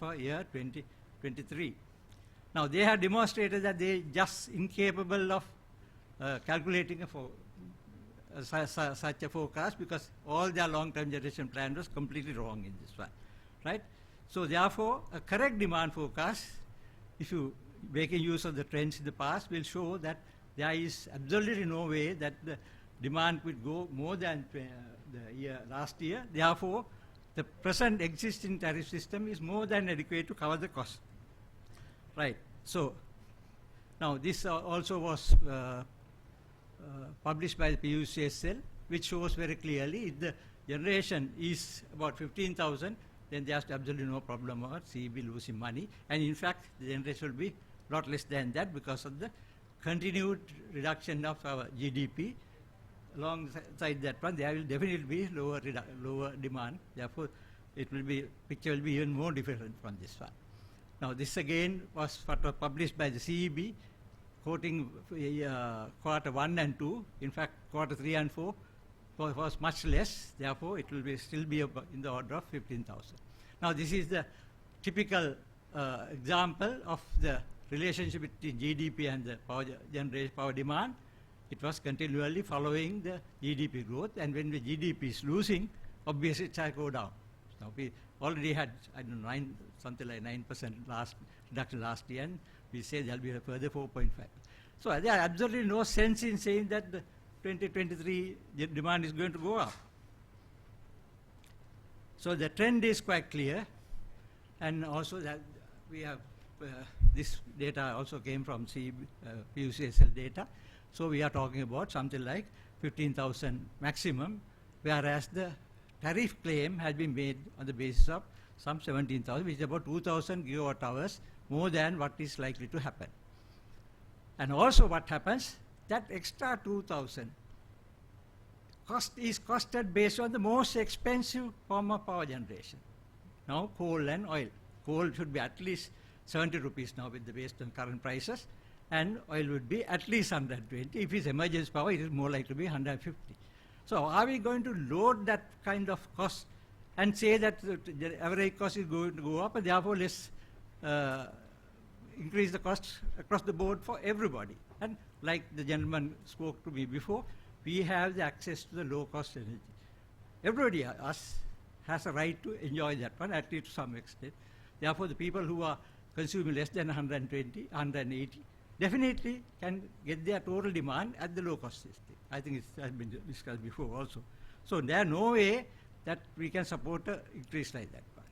for year 2023. Now, they have demonstrated that they are just incapable of calculating such a forecast, because all their long-term generation plan was completely wrong in this one, right? So therefore, a correct demand forecast, if you making use of the trends in the past, will show that there is absolutely no way that the demand would go more than the last year. Therefore, the present existing tariff system is more than adequate to cover the cost. Right. So now this also was published by the PUCSL, which shows very clearly if the generation is about 15,000, then there's absolutely no problem about CEB losing money. And in fact, the generation will be a lot less than that because of the continued reduction of our GDP. Alongside that one, there will definitely be lower demand. Therefore, picture will be even more different from this one. Now, this again was published by the CEB, quoting quarter 1 and 2. In fact, quarter 3 and 4 was much less. Therefore, it will still be in the order of 15,000. Now, this is the typical example of the relationship between GDP and the power demand. It was continually following the GDP growth, and when the GDP is losing, obviously it shall go down. Now, we already had, I don't know, something like 9% reduction last year, and we say there will be a further 4.5. So there are absolutely no sense in saying that the 2023 demand is going to go up. So the trend is quite clear, and also that we have this data also came from PUCSL data. So we are talking about something like 15,000 maximum, whereas the tariff claim has been made on the basis of some 17,000, which is about 2,000 gigawatt hours more than what is likely to happen. And also what happens, that extra 2,000 is costed based on the most expensive form of power generation. Now, coal and oil. Coal should be at least 70 rupees now based on current prices, and oil would be at least 120. If it's emergency power, it is more likely to be 150. So are we going to load that kind of cost and say that the average cost is going to go up, and therefore let's increase the cost across the board for everybody? And like the gentleman spoke to me before, we have the access to the low-cost energy. Everybody, us, has a right to enjoy that one, at least to some extent. Therefore, the people who are consuming less than 120, 180, definitely can get their total demand at the low-cost system. I think it has been discussed before also. So there is no way that we can support an increase like that one.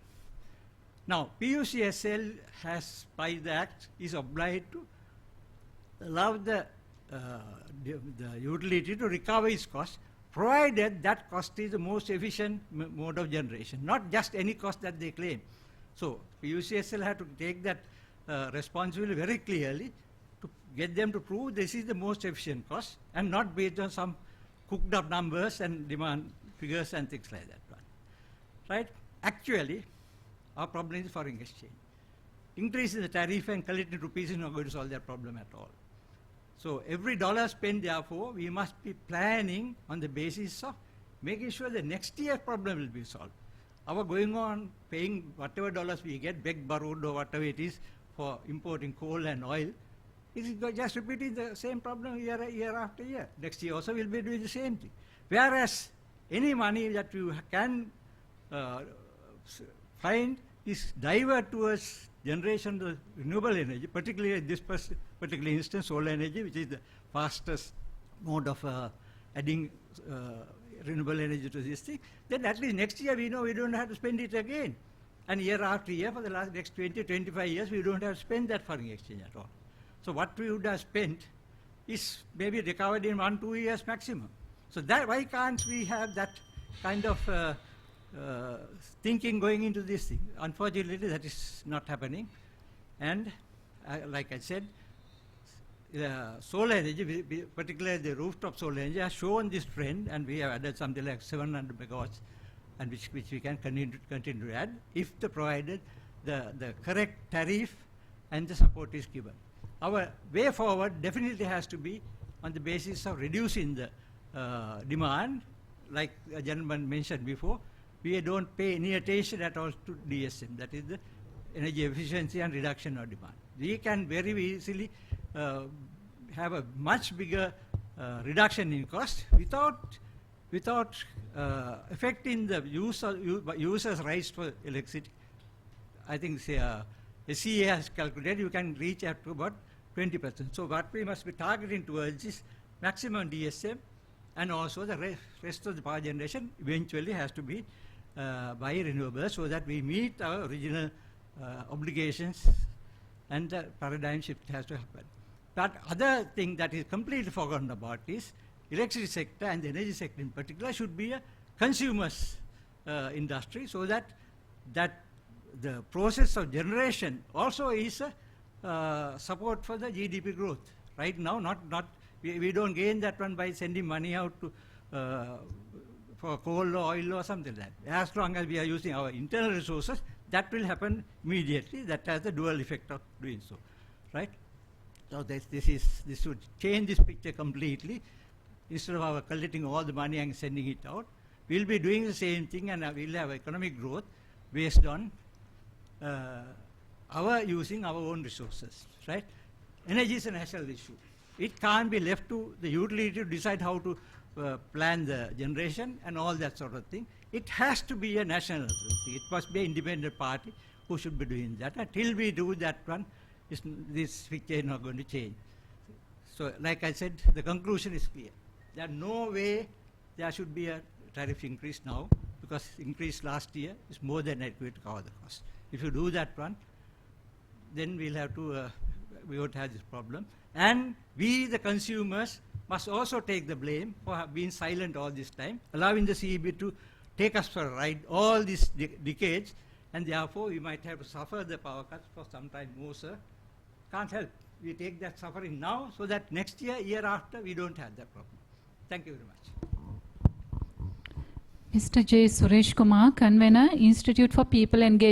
Now, PUCSL has, by the Act, is obliged to allow the utility to recover its cost, provided that cost is the most efficient mode of generation, not just any cost that they claim. So PUCSL had to take that responsibility very clearly to get them to prove this is the most efficient cost, and not based on some cooked up numbers and demand figures and things like that one. Right? Actually, our problem is foreign exchange. Increasing the tariff and collecting rupees is not going to solve that problem at all. So every dollar spent, therefore, we must be planning on the basis of making sure the next year's problem will be solved. Our going on paying whatever dollars we get, begged, borrowed, or whatever it is, for importing coal and oil, is just repeating the same problem year after year. Next year also we'll be doing the same thing. Whereas any money that you can find is divert towards generation of renewable energy, particularly in this particular instance, solar energy, which is the fastest mode of adding renewable energy to this thing, then at least next year we know we don't have to spend it again. And year after year, for the next 20, 25 years, we don't have to spend that foreign exchange at all. So what we would have spent is maybe recovered in 1-2 years maximum. So that, why can't we have that kind of thinking going into this thing? Unfortunately, that is not happening. And like I said, solar energy, particularly the rooftop solar energy, has shown this trend, and we have added something like 700 megawatts, and which we can continue to add if provided the correct tariff and the support is given. Our way forward definitely has to be on the basis of reducing the demand. Like a gentleman mentioned before, we don't pay any attention at all to DSM, that is the energy efficiency and reduction of demand. We can very easily have a much bigger reduction in cost without affecting the users' rights for electricity. I think SCA has calculated you can reach up to about 20%. So what we must be targeting towards is maximum DSM, and also the rest of the power generation eventually has to be by renewables, so that we meet our original obligations, and the paradigm shift has to happen. But other thing that is completely forgotten about is electricity sector, and the energy sector in particular, should be a consumer's industry, so that the process of generation also is a support for the GDP growth. Right now, we don't gain that one by sending money out to for coal or oil or something like that. As long as we are using our internal resources, that will happen immediately. That has a dual effect of doing so, right? So this should change this picture completely. Instead of our collecting all the money and sending it out, we'll be doing the same thing, and we'll have economic growth based on our using our own resources, right? Energy is a national issue. It can't be left to the utility to decide how to plan the generation and all that sort of thing. It has to be a national thing. It must be an independent party who should be doing that. Until we do that one, this picture is not going to change. So, like I said, the conclusion is clear. There's no way there should be a tariff increase now, because increase last year is more than adequate to cover the cost. If you do that one, then we'll have to, we won't have this problem. And we, the consumers, must also take the blame for being silent all this time, allowing the CEB to take us for a ride all these decades, and therefore we might have to suffer the power cuts for some time more, sir. Can't help. We take that suffering now, so that next year, year after, we don't have that problem. Thank you very much. Mr. J. Suresh Kumar, Convener, Institute for People Engagement.